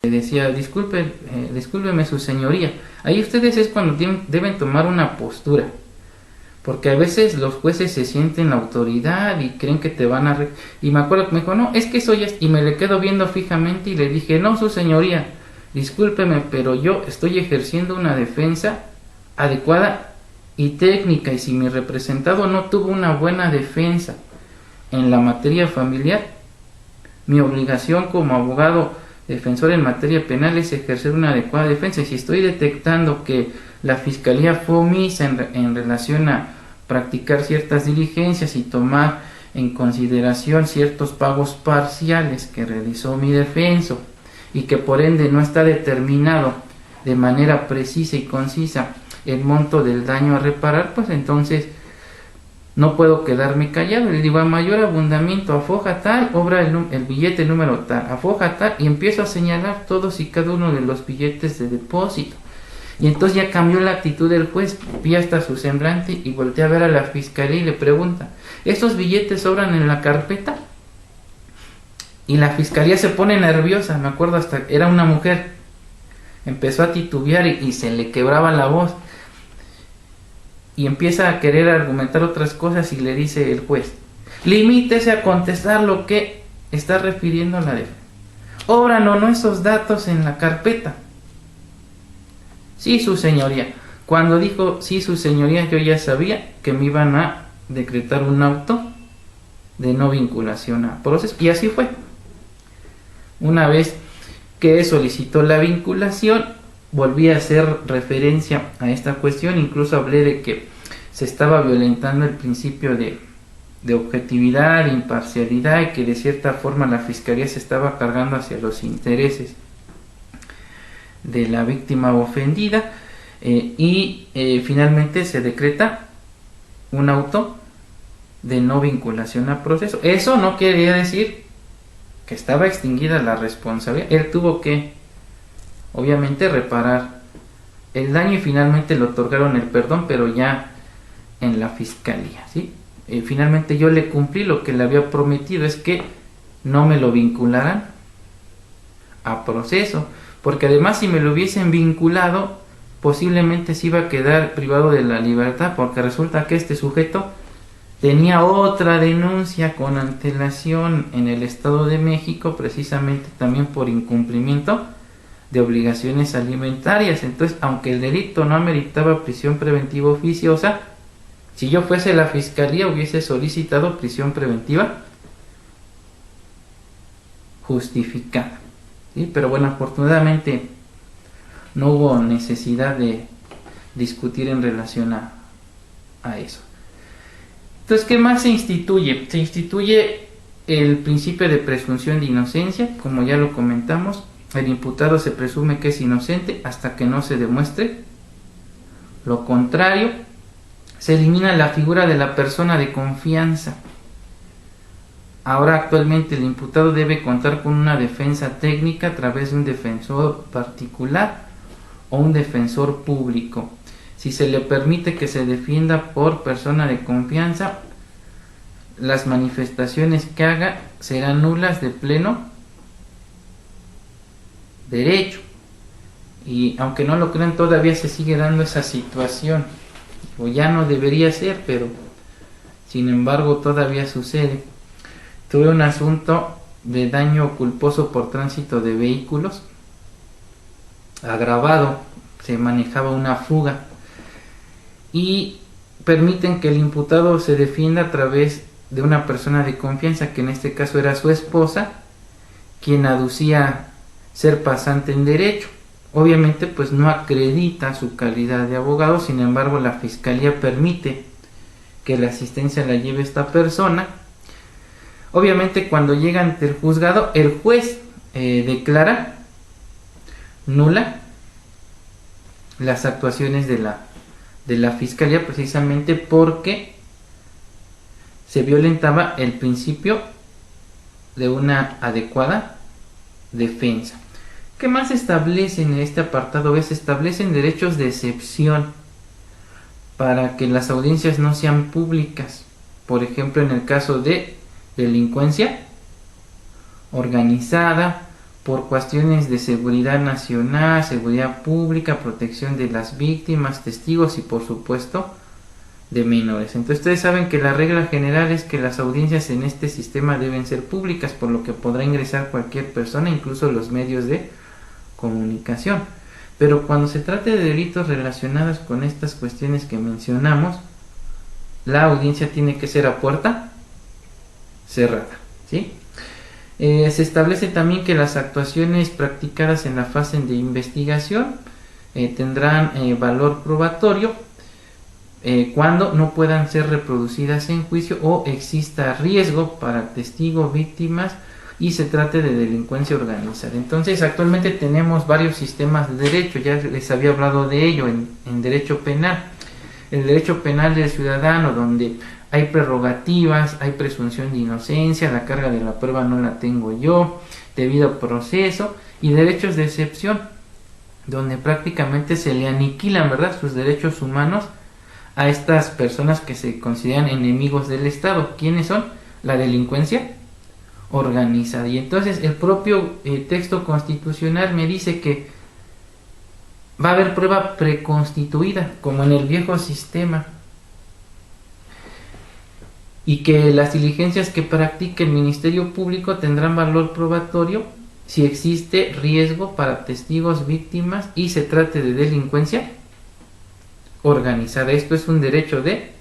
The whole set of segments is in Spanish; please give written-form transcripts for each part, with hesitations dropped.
Le decía, discúlpeme su señoría. Ahí ustedes es cuando deben tomar una postura, porque a veces los jueces se sienten la autoridad y creen que te van a... Y me acuerdo que me dijo, no, es que eso ya... Y me le quedo viendo fijamente y le dije, no, su señoría, discúlpeme, pero yo estoy ejerciendo una defensa adecuada y técnica, y si mi representado no tuvo una buena defensa en la materia familiar, mi obligación como abogado defensor en materia penal es ejercer una adecuada defensa. Y si estoy detectando que la fiscalía fue omisa en relación a practicar ciertas diligencias y tomar en consideración ciertos pagos parciales que realizó mi defenso, y que por ende no está determinado de manera precisa y concisa el monto del daño a reparar, pues entonces no puedo quedarme callado. Le digo, a mayor abundamiento, a foja tal, obra el billete número tal, a foja tal, y empiezo a señalar todos y cada uno de los billetes de depósito. Y entonces ya cambió la actitud del juez, vi hasta su semblante y volteé a ver a la fiscalía y le pregunta, ¿estos billetes sobran en la carpeta? Y la fiscalía se pone nerviosa, me acuerdo, hasta era una mujer, empezó a titubear y se le quebraba la voz. Y empieza a querer argumentar otras cosas y le dice el juez, limítese a contestar lo que está refiriendo a la defensa. ¿Obran o no esos datos en la carpeta? Sí, su señoría. Cuando dijo sí, su señoría, yo ya sabía que me iban a decretar un auto de no vinculación a proceso. Y así fue. Una vez que solicitó la vinculación, volví a hacer referencia a esta cuestión, incluso hablé de que se estaba violentando el principio de objetividad, de imparcialidad, y que de cierta forma la fiscalía se estaba cargando hacia los intereses de la víctima ofendida, y finalmente se decreta un auto de no vinculación a proceso. Eso no quería decir que estaba extinguida la responsabilidad. Él tuvo que obviamente reparar el daño y finalmente le otorgaron el perdón, pero ya en la fiscalía, ¿sí? Finalmente yo le cumplí lo que le había prometido, es que no me lo vincularan a proceso, porque además si me lo hubiesen vinculado posiblemente se iba a quedar privado de la libertad, porque resulta que este sujeto tenía otra denuncia con antelación en el Estado de México, precisamente también por incumplimiento de obligaciones alimentarias. Entonces, aunque el delito no ameritaba prisión preventiva oficiosa, si yo fuese la fiscalía hubiese solicitado prisión preventiva justificada, ¿sí? Pero bueno, afortunadamente no hubo necesidad de discutir en relación a eso. Entonces, ¿qué más se instituye? Se instituye el principio de presunción de inocencia, como ya lo comentamos. El imputado se presume que es inocente hasta que no se demuestre lo contrario. Se elimina la figura de la persona de confianza. Ahora actualmente el imputado debe contar con una defensa técnica a través de un defensor particular o un defensor público. Si se le permite que se defienda por persona de confianza, las manifestaciones que haga serán nulas de pleno derecho. Y aunque no lo crean, todavía se sigue dando esa situación, o ya no debería ser, pero sin embargo todavía sucede. Tuve un asunto de daño culposo por tránsito de vehículos agravado, se manejaba una fuga y permiten que el imputado se defienda a través de una persona de confianza, que en este caso era su esposa, quien aducía ser pasante en derecho. Obviamente pues no acredita su calidad de abogado, sin embargo la fiscalía permite que la asistencia la lleve esta persona. Obviamente cuando llega ante el juzgado, el juez declara nula las actuaciones de la fiscalía, precisamente porque se violentaba el principio de una adecuada defensa. ¿Qué más establecen en este apartado B? Se establecen derechos de excepción para que las audiencias no sean públicas. Por ejemplo, en el caso de delincuencia organizada por cuestiones de seguridad nacional, seguridad pública, protección de las víctimas, testigos y por supuesto de menores. Entonces ustedes saben que la regla general es que las audiencias en este sistema deben ser públicas, por lo que podrá ingresar cualquier persona, incluso los medios de comunicación. Pero cuando se trate de delitos relacionados con estas cuestiones que mencionamos, la audiencia tiene que ser a puerta cerrada, ¿sí? Se establece también que las actuaciones practicadas en la fase de investigación tendrán valor probatorio cuando no puedan ser reproducidas en juicio o exista riesgo para testigos, víctimas y se trate de delincuencia organizada. Entonces, actualmente tenemos varios sistemas de derecho, ya les había hablado de ello en derecho penal. El derecho penal del ciudadano, donde hay prerrogativas, hay presunción de inocencia, la carga de la prueba no la tengo yo, debido proceso, y derechos de excepción, donde prácticamente se le aniquilan, ¿verdad?, sus derechos humanos a estas personas que se consideran enemigos del Estado. ¿Quiénes son? La delincuencia organizada. Y entonces el propio texto constitucional me dice que va a haber prueba preconstituida, como en el viejo sistema, y que las diligencias que practique el Ministerio Público tendrán valor probatorio si existe riesgo para testigos, víctimas y se trate de delincuencia organizada. Esto es un derecho de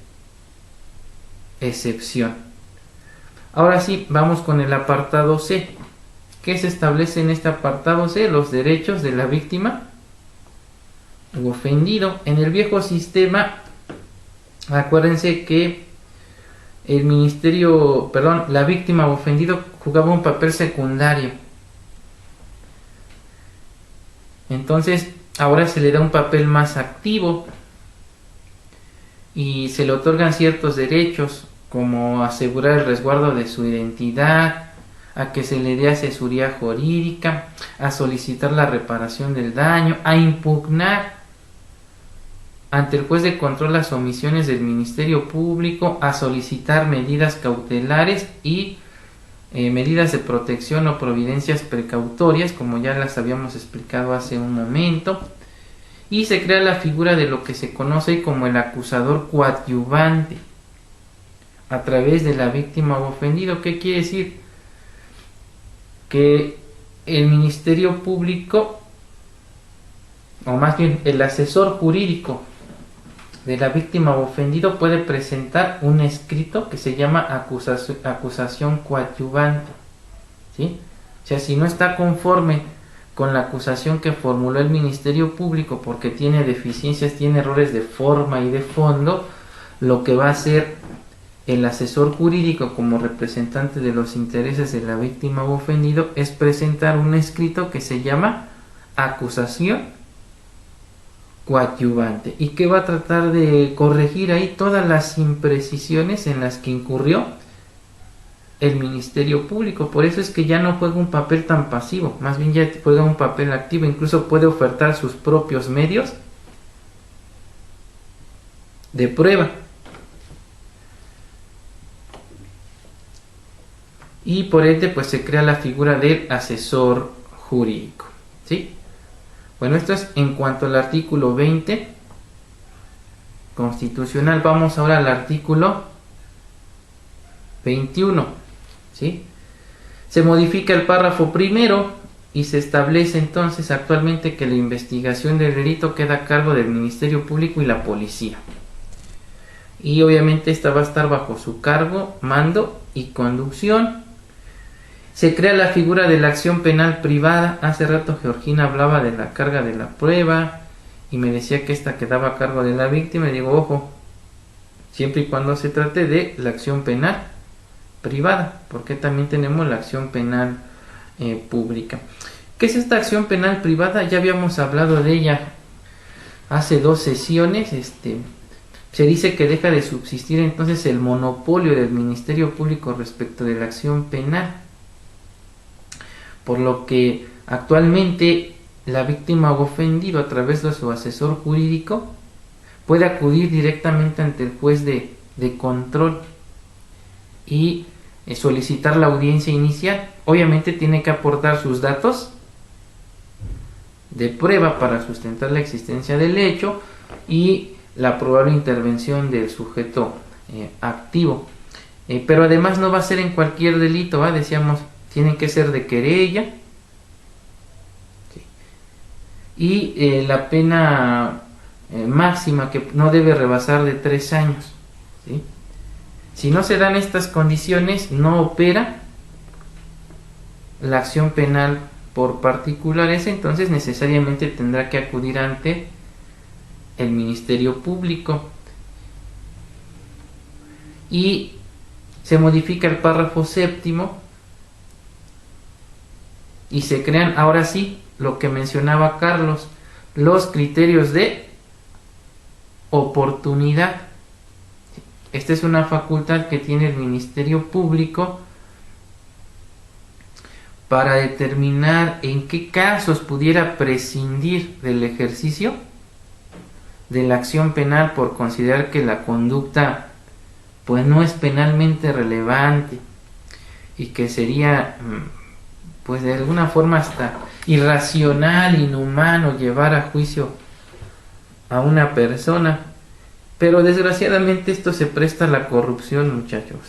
excepción. Ahora sí, vamos con el apartado C. ¿Qué se establece en este apartado C? Los derechos de la víctima u ofendido. En el viejo sistema, acuérdense que la víctima o ofendido jugaba un papel secundario. Entonces, ahora se le da un papel más activo y se le otorgan ciertos derechos, como asegurar el resguardo de su identidad, a que se le dé asesoría jurídica, a solicitar la reparación del daño, a impugnar ante el juez de control las omisiones del Ministerio Público, a solicitar medidas cautelares y medidas de protección o providencias precautorias, como ya las habíamos explicado hace un momento, y se crea la figura de lo que se conoce como el acusador coadyuvante a través de la víctima o ofendido. ¿Qué quiere decir? Que el Ministerio Público, o más bien el asesor jurídico de la víctima o ofendido, puede presentar un escrito que se llama acusación coadyuvante, ¿sí? O sea, si no está conforme con la acusación que formuló el Ministerio Público porque tiene deficiencias, tiene errores de forma y de fondo, lo que va a hacer el asesor jurídico como representante de los intereses de la víctima o ofendido es presentar un escrito que se llama acusación coadyuvante y que va a tratar de corregir ahí todas las imprecisiones en las que incurrió el Ministerio Público. Por eso es que ya no juega un papel tan pasivo, más bien ya juega un papel activo, incluso puede ofertar sus propios medios de prueba. Y por ende pues se crea la figura del asesor jurídico, ¿sí? Bueno, esto es en cuanto al artículo 20 constitucional. Vamos ahora al artículo 21, ¿sí? Se modifica el párrafo primero y se establece entonces actualmente que la investigación del delito queda a cargo del Ministerio Público y la policía. Y obviamente esta va a estar bajo su cargo, mando y conducción. Se crea la figura de la acción penal privada. Hace rato Georgina hablaba de la carga de la prueba y me decía que esta quedaba a cargo de la víctima. Y digo, ojo, siempre y cuando se trate de la acción penal privada, porque también tenemos la acción penal pública. ¿Qué es esta acción penal privada? Ya habíamos hablado de ella hace 2 sesiones. Se dice que deja de subsistir entonces el monopolio del Ministerio Público respecto de la acción penal, por lo que actualmente la víctima o ofendido a través de su asesor jurídico puede acudir directamente ante el juez de control y solicitar la audiencia inicial. Obviamente tiene que aportar sus datos de prueba para sustentar la existencia del hecho y la probable intervención del sujeto activo. Pero además no va a ser en cualquier delito, decíamos, tienen que ser de querella. Sí. Y la pena máxima que no debe rebasar de 3 años. ¿Sí? Si no se dan estas condiciones, no opera la acción penal por particulares, entonces necesariamente tendrá que acudir ante el Ministerio Público. Y se modifica el párrafo 7º y se crean, ahora sí, lo que mencionaba Carlos, los criterios de oportunidad. Esta es una facultad que tiene el Ministerio Público para determinar en qué casos pudiera prescindir del ejercicio de la acción penal por considerar que la conducta pues no es penalmente relevante y que sería pues de alguna forma hasta irracional, inhumano llevar a juicio a una persona. Pero desgraciadamente esto se presta a la corrupción, muchachos.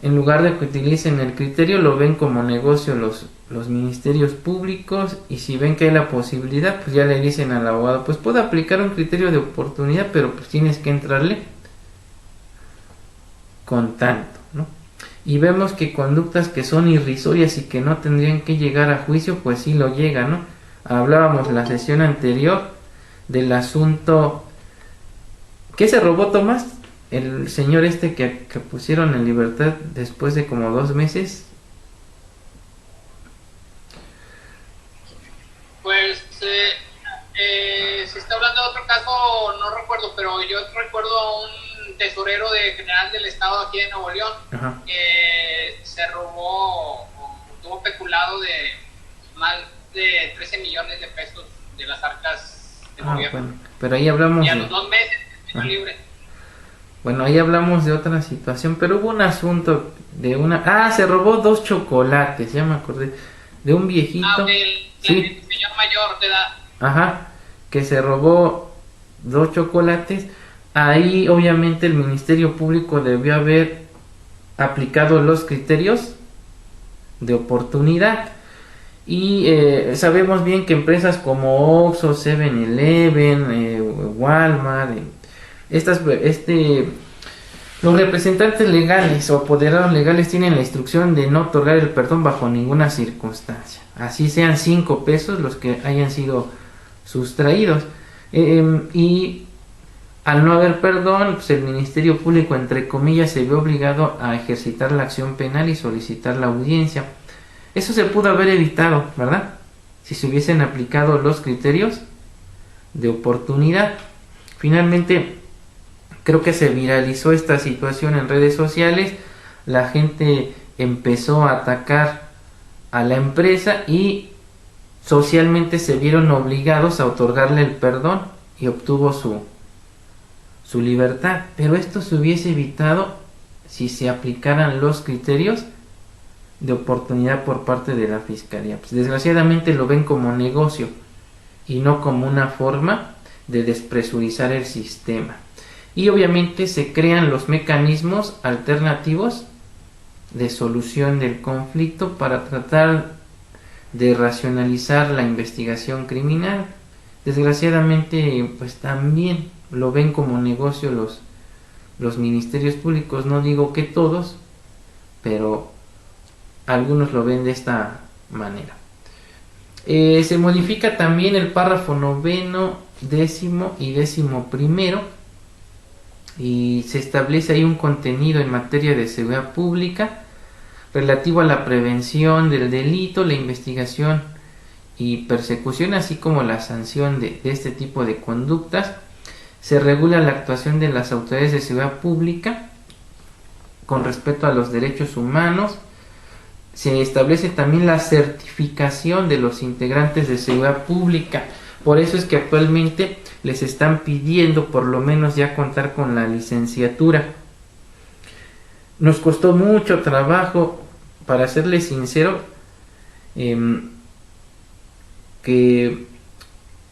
En lugar de que utilicen el criterio, lo ven como negocio los ministerios públicos, y si ven que hay la posibilidad, pues ya le dicen al abogado, pues puedo aplicar un criterio de oportunidad, pero pues tienes que entrarle con tanto, ¿no? Y vemos que conductas que son irrisorias y que no tendrían que llegar a juicio, pues sí lo llegan, ¿no? Hablábamos la sesión anterior del asunto que se robó Tomás, el señor que pusieron en libertad después de como 2 meses. Pues se está hablando de otro caso, no recuerdo, pero yo recuerdo a un tesorero general del estado aquí de Nuevo León. Ajá. Que se robó, tuvo peculado de más de 13 millones de pesos de las arcas del gobierno. Bueno, pero ahí hablamos y a los 2 meses libre. Bueno, ahí hablamos de otra situación, pero hubo un asunto de se robó 2 chocolates, ya me acordé, de un viejito. El señor mayor de edad. Ajá, que se robó 2 chocolates. Ahí obviamente el Ministerio Público debió haber aplicado los criterios de oportunidad. Y sabemos bien que empresas como Oxxo, 7-Eleven, Walmart, los representantes legales o apoderados legales tienen la instrucción de no otorgar el perdón bajo ninguna circunstancia, así sean 5 pesos los que hayan sido sustraídos. Y al no haber perdón, pues el Ministerio Público, entre comillas, se ve obligado a ejercitar la acción penal y solicitar la audiencia. Eso se pudo haber evitado, ¿verdad? Si se hubiesen aplicado los criterios de oportunidad. Finalmente, creo que se viralizó esta situación en redes sociales. La gente empezó a atacar a la empresa y socialmente se vieron obligados a otorgarle el perdón y obtuvo su libertad. Pero esto se hubiese evitado si se aplicaran los criterios de oportunidad por parte de la Fiscalía. Pues desgraciadamente lo ven como negocio y no como una forma de despresurizar el sistema. Y obviamente se crean los mecanismos alternativos de solución del conflicto para tratar de racionalizar la investigación criminal. Desgraciadamente pues también lo ven como negocio los ministerios públicos. No digo que todos, pero algunos lo ven de esta manera. Se modifica también el párrafo 9º, 10º y 11º, y se establece ahí un contenido en materia de seguridad pública relativo a la prevención del delito, la investigación y persecución, así como la sanción de este tipo de conductas. Se regula la actuación de las autoridades de seguridad pública con respecto a los derechos humanos. Se establece también la certificación de los integrantes de seguridad pública. Por eso es que actualmente les están pidiendo por lo menos ya contar con la licenciatura. nos costó mucho trabajo, para serles sincero, que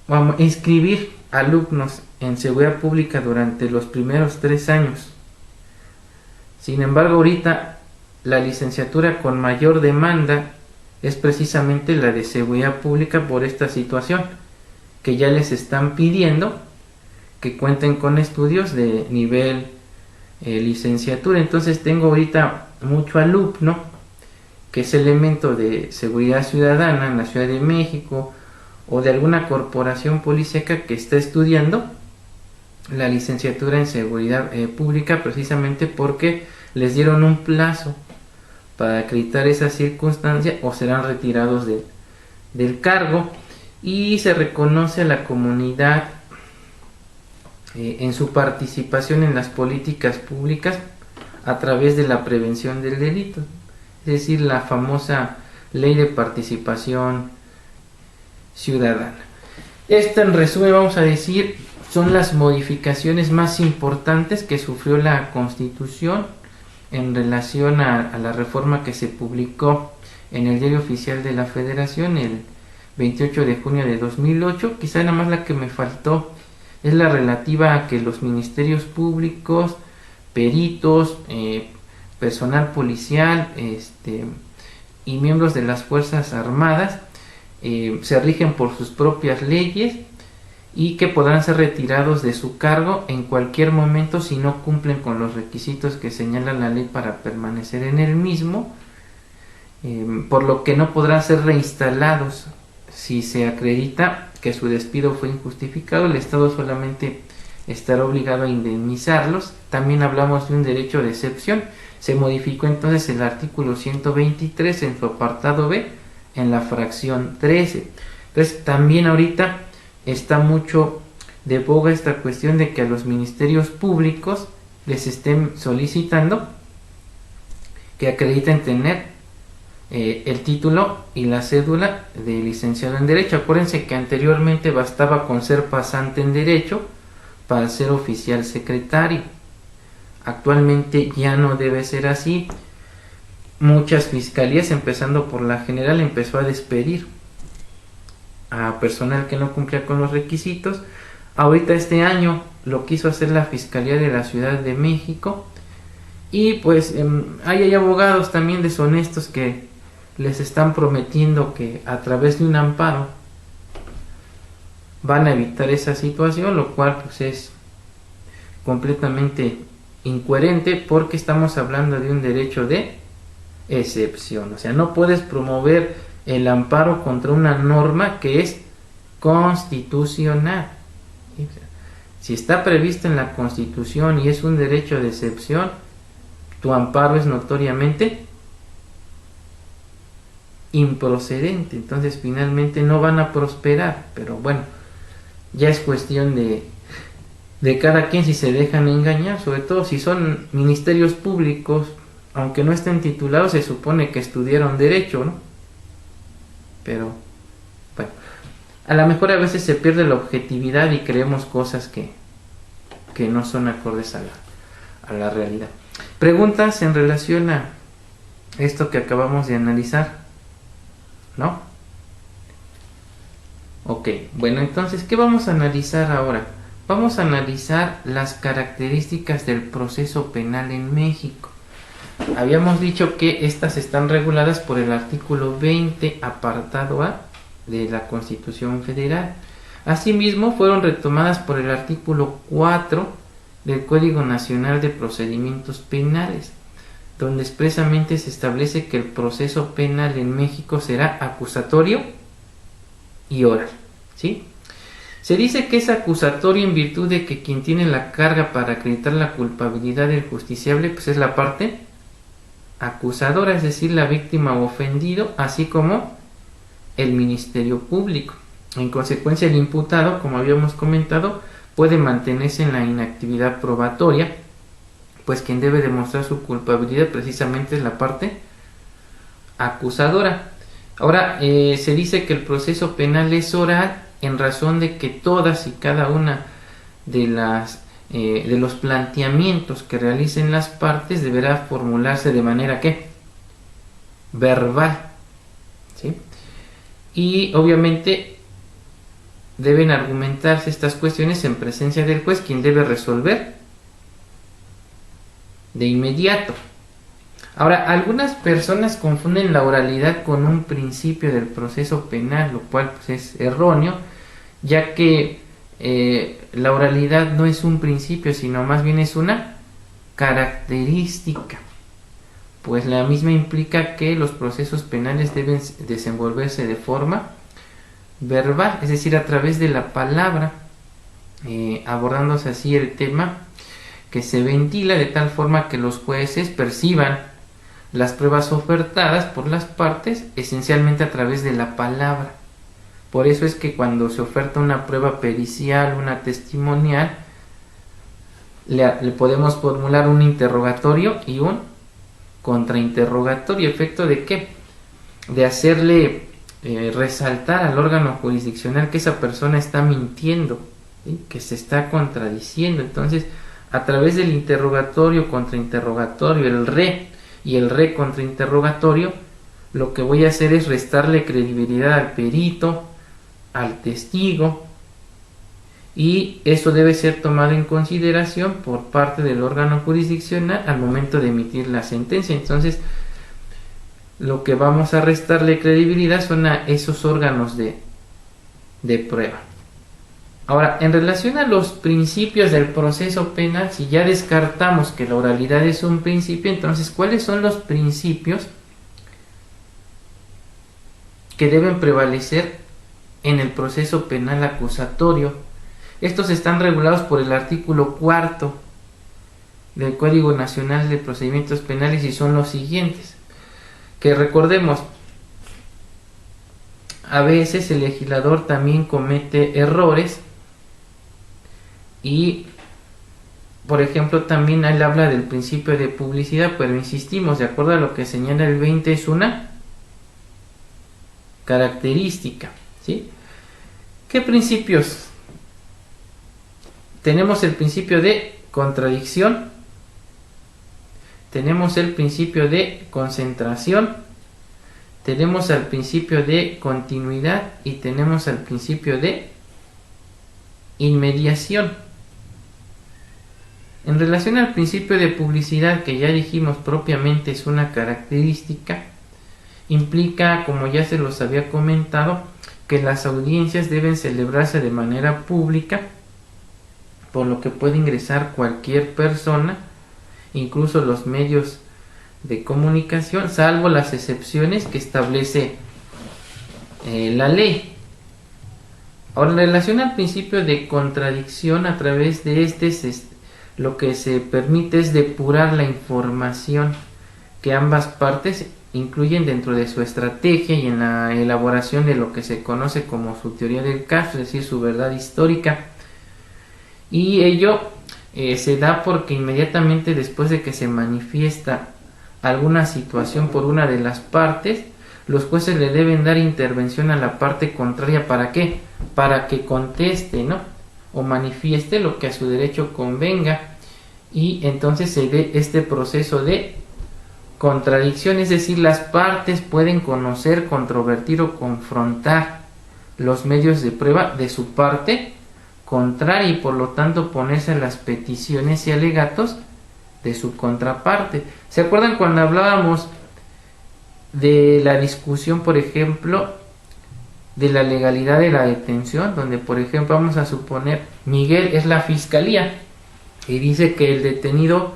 vamos a inscribir alumnos en seguridad pública durante los primeros 3 años. Sin embargo, ahorita la licenciatura con mayor demanda es precisamente la de seguridad pública por esta situación, que ya les están pidiendo que cuenten con estudios de nivel licenciatura. Entonces tengo ahorita mucho alumno que es elemento de seguridad ciudadana en la Ciudad de México o de alguna corporación policíaca que está estudiando la licenciatura en seguridad pública, precisamente porque les dieron un plazo para acreditar esa circunstancia o serán retirados del cargo, y se reconoce a la comunidad en su participación en las políticas públicas a través de la prevención del delito, es decir, la famosa ley de participación ciudadana. Esto, en resumen, vamos a decir, son las modificaciones más importantes que sufrió la Constitución en relación a la reforma que se publicó en el Diario Oficial de la Federación el 28 de junio de 2008. Quizá nada más la que me faltó es la relativa a que los ministerios públicos, peritos, personal policial y miembros de las Fuerzas Armadas se rigen por sus propias leyes y que podrán ser retirados de su cargo en cualquier momento si no cumplen con los requisitos que señala la ley para permanecer en el mismo, por lo que no podrán ser reinstalados si se acredita que su despido fue injustificado. El Estado solamente estará obligado a indemnizarlos. También hablamos de un derecho de excepción. Se modificó entonces el artículo 123 en su apartado B, en la fracción 13. Entonces también ahorita está mucho de boga esta cuestión de que a los ministerios públicos les estén solicitando que acrediten tener el título y la cédula de licenciado en Derecho. Acuérdense que anteriormente bastaba con ser pasante en Derecho para ser oficial secretario. Actualmente ya no debe ser así. Muchas fiscalías, empezando por la General, empezó a despedir a personal que no cumplía con los requisitos. Ahorita este año lo quiso hacer la Fiscalía de la Ciudad de México, y pues hay abogados también deshonestos que les están prometiendo que a través de un amparo van a evitar esa situación, lo cual pues es completamente incoherente, porque estamos hablando de un derecho de excepción. O sea, no puedes promover el amparo contra una norma que es constitucional. Si está previsto en la Constitución y es un derecho de excepción, tu amparo es notoriamente improcedente. Entonces finalmente no van a prosperar. Pero bueno, ya es cuestión de cada quien si se dejan engañar, sobre todo si son ministerios públicos. Aunque no estén titulados, se supone que estudiaron derecho, ¿no? Pero bueno, a lo mejor a veces se pierde la objetividad y creemos cosas que no son acordes a la realidad. ¿Preguntas en relación a esto que acabamos de analizar? ¿No? Ok, bueno, entonces, ¿qué vamos a analizar ahora? Vamos a analizar las características del proceso penal en México. Habíamos dicho que estas están reguladas por el artículo 20, apartado A de la Constitución Federal. Asimismo, fueron retomadas por el artículo 4 del Código Nacional de Procedimientos Penales, donde expresamente se establece que el proceso penal en México será acusatorio y oral, ¿sí? Se dice que es acusatorio en virtud de que quien tiene la carga para acreditar la culpabilidad del justiciable pues es la parte acusadora, es decir, la víctima o ofendido, así como el Ministerio Público. En consecuencia, el imputado, como habíamos comentado, puede mantenerse en la inactividad probatoria, pues quien debe demostrar su culpabilidad precisamente es la parte acusadora. Ahora, se dice que el proceso penal es oral en razón de que todas y cada una de las de los planteamientos que realicen las partes deberá formularse de manera que verbal, ¿sí? Y obviamente deben argumentarse estas cuestiones en presencia del juez, quien debe resolver de inmediato. Ahora, algunas personas confunden la oralidad con un principio del proceso penal, lo cual pues, es erróneo, ya que la oralidad no es un principio, sino más bien es una característica, pues la misma implica que los procesos penales deben desenvolverse de forma verbal, es decir, a través de la palabra, abordándose así el tema que se ventila de tal forma que los jueces perciban las pruebas ofertadas por las partes esencialmente a través de la palabra. Por eso es que cuando se oferta una prueba pericial, una testimonial, le podemos formular un interrogatorio y un contrainterrogatorio. ¿Efecto de qué? De hacerle resaltar al órgano jurisdiccional que esa persona está mintiendo, ¿sí? Que se está contradiciendo. Entonces, a través del interrogatorio, contrainterrogatorio, el re y el re contrainterrogatorio, lo que voy a hacer es restarle credibilidad al perito, al testigo, y eso debe ser tomado en consideración por parte del órgano jurisdiccional al momento de emitir la sentencia. Entonces, lo que vamos a restarle credibilidad son a esos órganos de prueba. Ahora, en relación a los principios del proceso penal, si ya descartamos que la oralidad es un principio, entonces, ¿cuáles son los principios que deben prevalecer en el proceso penal acusatorio? Estos están regulados por el artículo 4 del Código Nacional de Procedimientos Penales y son los siguientes. Que recordemos, a veces el legislador también comete errores y, por ejemplo, también él habla del principio de publicidad, pero insistimos, de acuerdo a lo que señala el 20, es una característica, ¿sí? ¿Qué principios? Tenemos el principio de contradicción, tenemos el principio de concentración, tenemos el principio de continuidad y tenemos el principio de inmediación. En relación al principio de publicidad, que ya dijimos propiamente es una característica, implica, como ya se los había comentado, que las audiencias deben celebrarse de manera pública, por lo que puede ingresar cualquier persona, incluso los medios de comunicación, salvo las excepciones que establece la ley. Ahora, en relación al principio de contradicción, a través de lo que se permite es depurar la información que ambas partes incluyen dentro de su estrategia y en la elaboración de lo que se conoce como su teoría del caso, es decir, su verdad histórica. Y ello se da porque inmediatamente después de que se manifiesta alguna situación por una de las partes, los jueces le deben dar intervención a la parte contraria. ¿Para qué? Para que conteste, ¿no? O manifieste lo que a su derecho convenga, y entonces se dé este proceso de contradicción, es decir, las partes pueden conocer, controvertir o confrontar los medios de prueba de su parte contraria y por lo tanto ponerse a las peticiones y alegatos de su contraparte. ¿Se acuerdan cuando hablábamos de la discusión, por ejemplo, de la legalidad de la detención? Donde, por ejemplo, vamos a suponer, Miguel es la fiscalía y dice que el detenido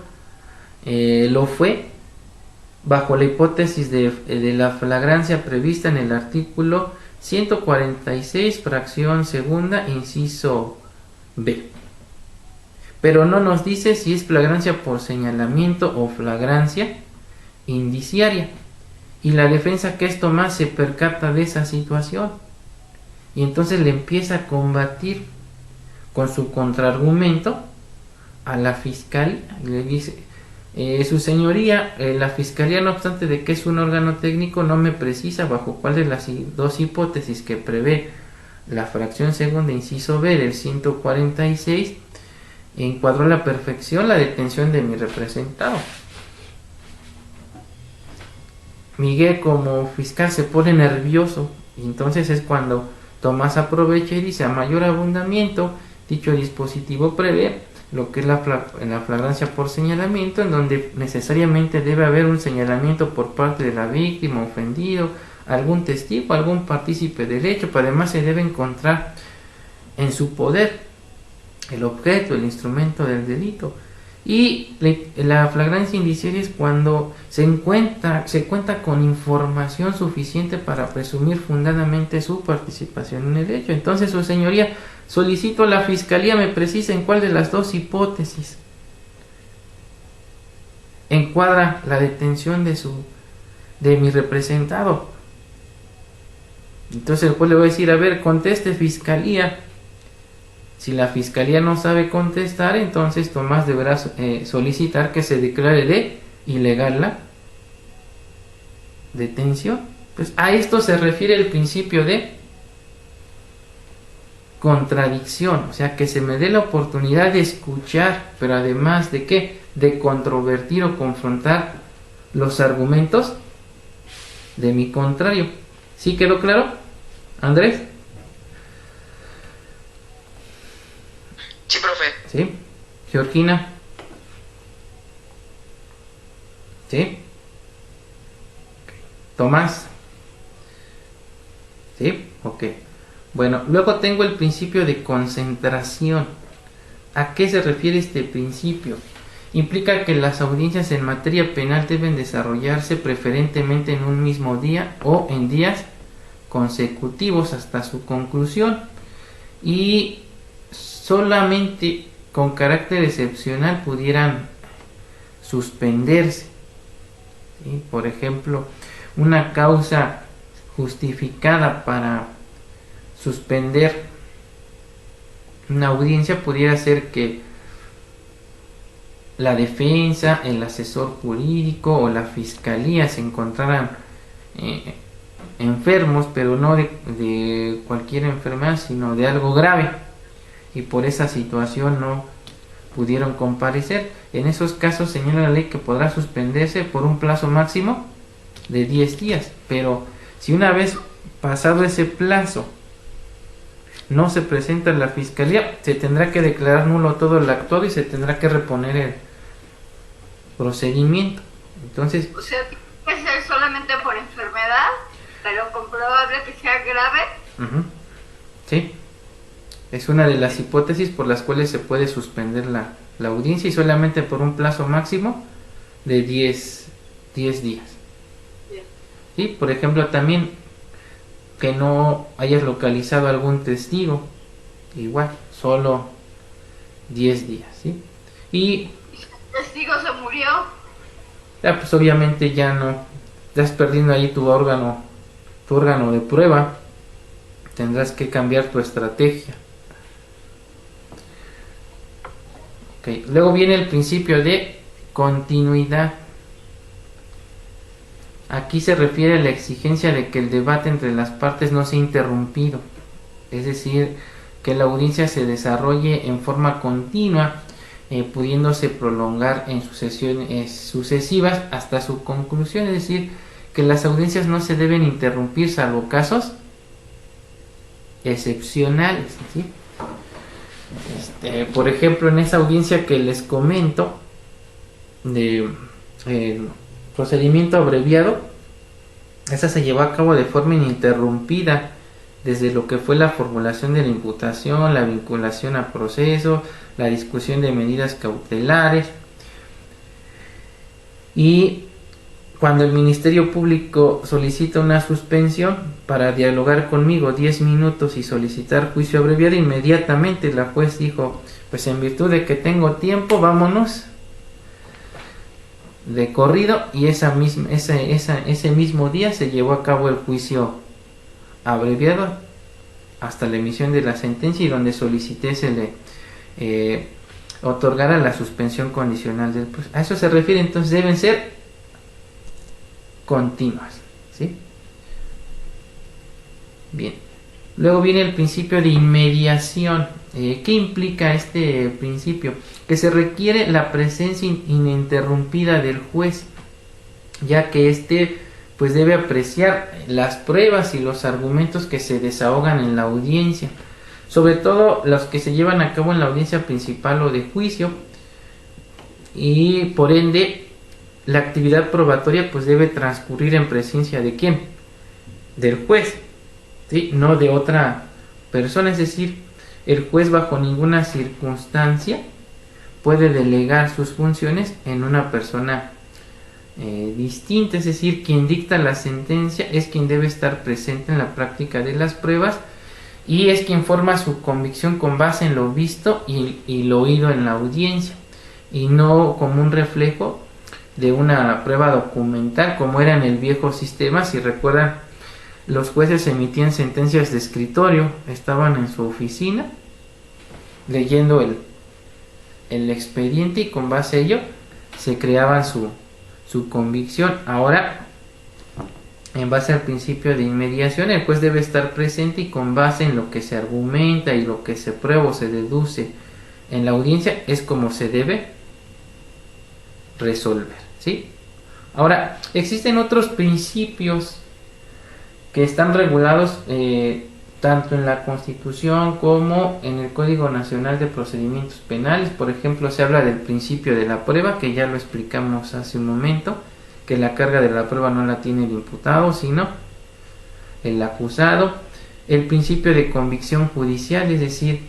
lo fue bajo la hipótesis de la flagrancia prevista en el artículo 146, fracción segunda, inciso B. Pero no nos dice si es flagrancia por señalamiento o flagrancia indiciaria. Y la defensa, que esto más, se percata de esa situación y entonces le empieza a combatir con su contraargumento a la fiscalía. Le dice: su señoría, la fiscalía, no obstante de que es un órgano técnico, no me precisa bajo cuál de las dos hipótesis que prevé la fracción segunda inciso B del 146 encuadró a la perfección la detención de mi representado. Miguel como fiscal se pone nervioso y entonces es cuando Tomás aprovecha y dice: a mayor abundamiento, dicho dispositivo prevé lo que es la flagrancia por señalamiento, en donde necesariamente debe haber un señalamiento por parte de la víctima, ofendido, algún testigo, algún partícipe del hecho, pero además se debe encontrar en su poder el objeto, el instrumento del delito. Y la flagrancia indiciaria es cuando se cuenta con información suficiente para presumir fundadamente su participación en el hecho. Entonces, su señoría, solicito a la fiscalía me precise en cuál de las dos hipótesis encuadra la detención de mi representado. Entonces el juez le va a decir: a ver, conteste fiscalía. Si la fiscalía no sabe contestar, entonces Tomás deberá solicitar que se declare de ilegal la detención. Pues a esto se refiere el principio de contradicción, o sea, que se me dé la oportunidad de escuchar, pero además de qué, de controvertir o confrontar los argumentos de mi contrario. ¿Sí quedó claro, Andrés? Sí, profe. ¿Sí? Georgina. ¿Sí? Tomás. ¿Sí? Ok. Bueno, luego tengo el principio de concentración. ¿A qué se refiere este principio? Implica que las audiencias en materia penal deben desarrollarse preferentemente en un mismo día o en días consecutivos hasta su conclusión, y solamente con carácter excepcional pudieran suspenderse. ¿Sí? Por ejemplo, una causa justificada para suspender una audiencia pudiera ser que la defensa, el asesor jurídico o la fiscalía se encontraran enfermos, pero no de cualquier enfermedad, sino de algo grave, y por esa situación no pudieron comparecer. En esos casos señala la ley que podrá suspenderse por un plazo máximo de 10 días, pero si una vez pasado ese plazo no se presenta en la fiscalía, se tendrá que declarar nulo todo el actuado y se tendrá que reponer el procedimiento. Entonces, o sea, tiene que ser solamente por enfermedad, pero comprobable que sea grave. Sí, es una de las hipótesis por las cuales se puede suspender la audiencia, y solamente por un plazo máximo de 10 días. Sí, por ejemplo, también que no hayas localizado algún testigo, igual, solo 10 días, ¿sí? Y Si el testigo se murió, ya, pues obviamente ya no estás perdiendo ahí tu órgano de prueba, tendrás que cambiar tu estrategia. Okay. Luego viene el principio de continuidad. Aquí se refiere a la exigencia de que el debate entre las partes no sea interrumpido, es decir, que la audiencia se desarrolle en forma continua, pudiéndose prolongar en sucesiones sucesivas hasta su conclusión, es decir, que las audiencias no se deben interrumpir salvo casos excepcionales, ¿sí? Por ejemplo, en esa audiencia que les comento de procedimiento abreviado, esa se llevó a cabo de forma ininterrumpida desde lo que fue la formulación de la imputación, la vinculación a proceso, la discusión de medidas cautelares, y cuando el Ministerio Público solicita una suspensión para dialogar conmigo 10 minutos y solicitar juicio abreviado, inmediatamente la juez dijo: pues en virtud de que tengo tiempo, vámonos de corrido, y ese mismo día se llevó a cabo el juicio abreviado hasta la emisión de la sentencia, y donde solicité se le otorgara la suspensión condicional del proceso. A eso se refiere. Entonces deben ser continuas, ¿sí? Bien. Luego viene el principio de inmediación. ¿Qué implica este principio? Que se requiere la presencia ininterrumpida del juez, ya que éste pues debe apreciar las pruebas y los argumentos que se desahogan en la audiencia, sobre todo los que se llevan a cabo en la audiencia principal o de juicio, y por ende la actividad probatoria pues debe transcurrir en presencia de ¿quién? Del juez, ¿sí? No de otra persona, es decir, el juez bajo ninguna circunstancia puede delegar sus funciones en una persona distinta, es decir, quien dicta la sentencia es quien debe estar presente en la práctica de las pruebas y es quien forma su convicción con base en lo visto y lo oído en la audiencia, y no como un reflejo de una prueba documental como era en el viejo sistema. Si recuerdan, los jueces emitían sentencias de escritorio, estaban en su oficina leyendo el expediente y con base a ello se creaban su convicción. Ahora, en base al principio de inmediación, el juez debe estar presente y con base en lo que se argumenta y lo que se prueba o se deduce en la audiencia es como se debe resolver, ¿sí? Ahora, existen otros principios que están regulados tanto en la Constitución como en el Código Nacional de Procedimientos Penales. Por ejemplo, se habla del principio de la prueba, que ya lo explicamos hace un momento, que la carga de la prueba no la tiene el imputado, sino el acusado. El principio de convicción judicial, es decir,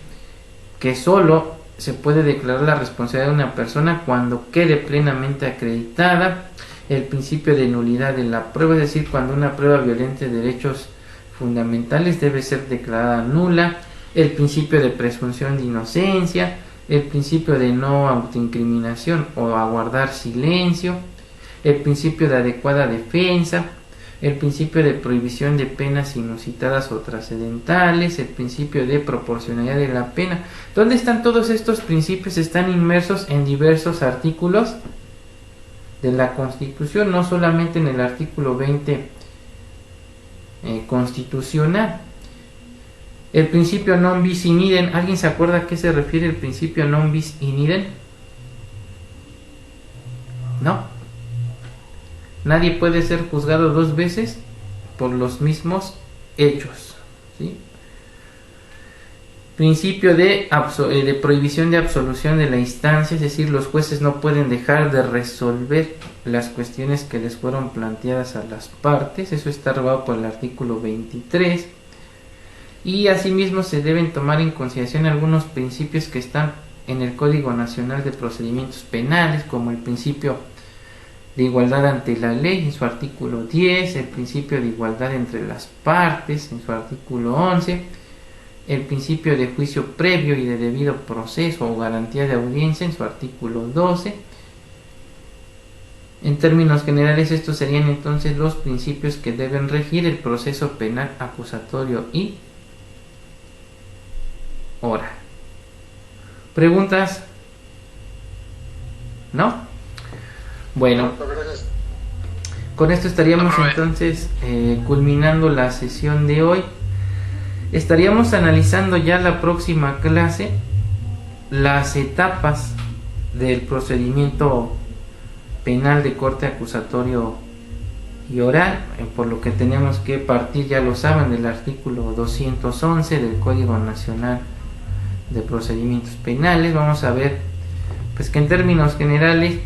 que solo se puede declarar la responsabilidad de una persona cuando quede plenamente acreditada. El principio de nulidad de la prueba, es decir, cuando una prueba violente de derechos fundamentales debe ser declarada nula. El principio de presunción de inocencia, el principio de no autoincriminación o aguardar silencio, el principio de adecuada defensa, el principio de prohibición de penas inusitadas o trascendentales, el principio de proporcionalidad de la pena. ¿Dónde están todos estos principios? Están inmersos en diversos artículos de la Constitución, no solamente en el artículo 20 constitucional. El principio non bis in idem, ¿alguien se acuerda a qué se refiere el principio non bis in idem? No. Nadie puede ser juzgado dos veces por los mismos hechos, ¿sí? Principio de prohibición de absolución de la instancia, es decir, los jueces no pueden dejar de resolver las cuestiones que les fueron planteadas a las partes. Eso está regulado por el artículo 23. Y asimismo se deben tomar en consideración algunos principios que están en el Código Nacional de Procedimientos Penales, como el principio de igualdad ante la ley en su artículo 10, el principio de igualdad entre las partes en su artículo 11, el principio de juicio previo y de debido proceso o garantía de audiencia en su artículo 12. En términos generales, estos serían entonces los principios que deben regir el proceso penal acusatorio y oral. ¿Preguntas? ¿No? Bueno, con esto estaríamos entonces culminando la sesión de hoy. Estaríamos analizando ya la próxima clase las etapas del procedimiento penal de corte acusatorio y oral, por lo que tenemos que partir, ya lo saben, del artículo 211 del Código Nacional de Procedimientos Penales. Vamos a ver pues que en términos generales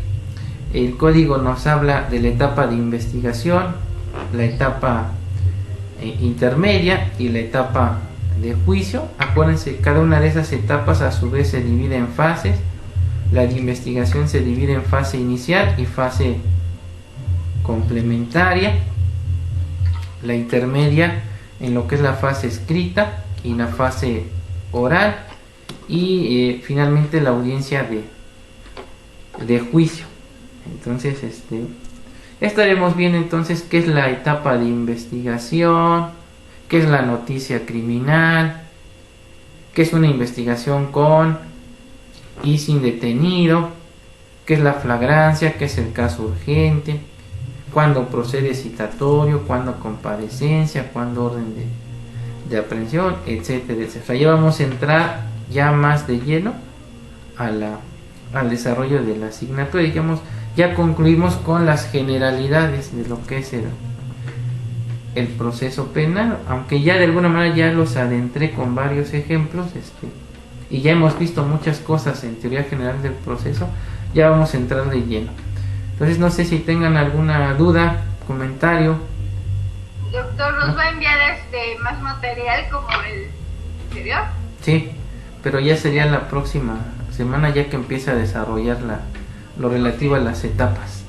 el código nos habla de la etapa de investigación, la etapa intermedia y la etapa de juicio. Acuérdense, cada una de esas etapas a su vez se divide en fases. La de investigación se divide en fase inicial y fase complementaria, la intermedia en lo que es la fase escrita y la fase oral, y finalmente la audiencia de juicio. Entonces estaremos viendo entonces qué es la etapa de investigación, qué es la noticia criminal, qué es una investigación con y sin detenido, qué es la flagrancia, qué es el caso urgente, cuándo procede citatorio, cuándo comparecencia, cuándo orden de aprehensión, etcétera, etcétera. Ya vamos a entrar ya más de lleno al desarrollo de la asignatura. Digamos, ya concluimos con las generalidades de lo que es el proceso penal, aunque ya de alguna manera ya los adentré con varios ejemplos, y ya hemos visto muchas cosas en teoría general del proceso. Ya vamos a entrar de lleno. Entonces no sé si tengan alguna duda, comentario. Doctor, ¿nos va a enviar más material como el anterior? Sí, pero ya sería la próxima semana, ya que empieza a desarrollar lo relativo a las etapas.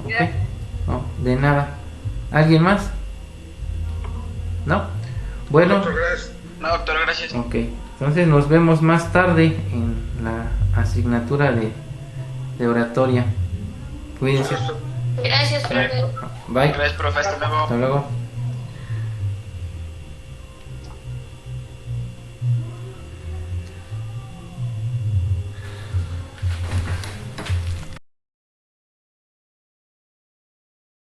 ¿Ok? No, de nada. ¿Alguien más? ¿No? Bueno. Doctor, gracias. No, doctor, gracias. Ok, entonces nos vemos más tarde en la asignatura de oratoria. Cuídense. Gracias, profe. Bye. Gracias, profe. Hasta luego. Hasta luego.